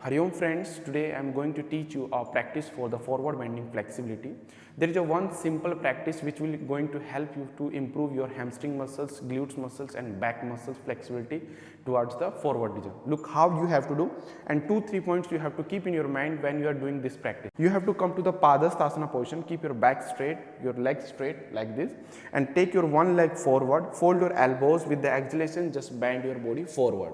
Hari Om friends, today I am going to teach you a practice for the forward bending flexibility. There is a one simple practice which will going to help you to improve your hamstring muscles, glutes muscles and back muscles flexibility towards the forward region. Look how you have to do, and 2-3 points you have to keep in your mind when you are doing this practice. You have to come to the Padastasana position, keep your back straight, your legs straight like this, and take your one leg forward, fold your elbows. With the exhalation just bend your body forward.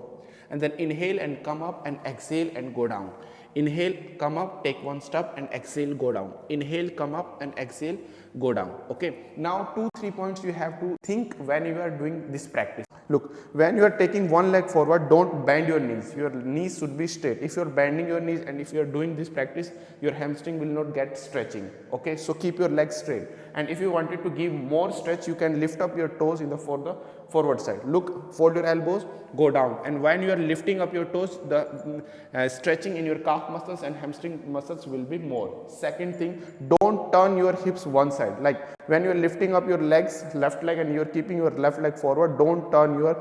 And then inhale and come up and exhale and go down. Inhale, come up, take one step and exhale, go down. Inhale, come up and exhale, go down. Okay. Now 2-3 points you have to think when you are doing this practice. Look, when you are taking one leg forward, don't bend your knees. Your knees should be straight. If you are bending your knees and if you are doing this practice, your hamstring will not get stretching. Okay. So keep your legs straight. And if you wanted to give more stretch, you can lift up your toes in the forward side. Look, fold your elbows, go down. And when you are lifting up your toes, the stretching in your calf muscles and hamstring muscles will be more. Second thing, don't turn your hips one side. Like when you are lifting up your legs, left leg, and you are keeping your left leg forward, don't turn your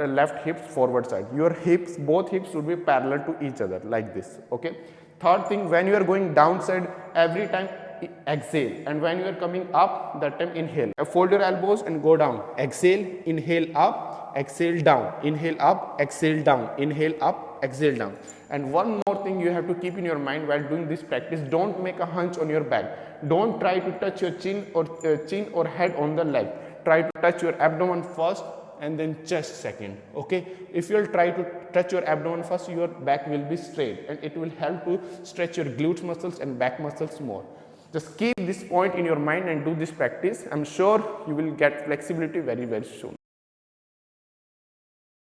left hips forward side. Your hips, both hips should be parallel to each other like this. Okay. Third thing, when you are going downside, every time exhale, and when you are coming up, that time inhale. Fold your elbows and go down. Exhale, inhale up, exhale down. Inhale up, exhale down. Inhale up, exhale down. And one more thing you have to keep in your mind while doing this practice, don't make a hunch on your back. Don't try to touch your chin or head on the leg. Try to touch your abdomen first and then chest second. Okay. If you will try to touch your abdomen first, your back will be straight and it will help to stretch your glutes muscles and back muscles more. Just keep this point in your mind and do this practice. I'm sure you will get flexibility very, very soon.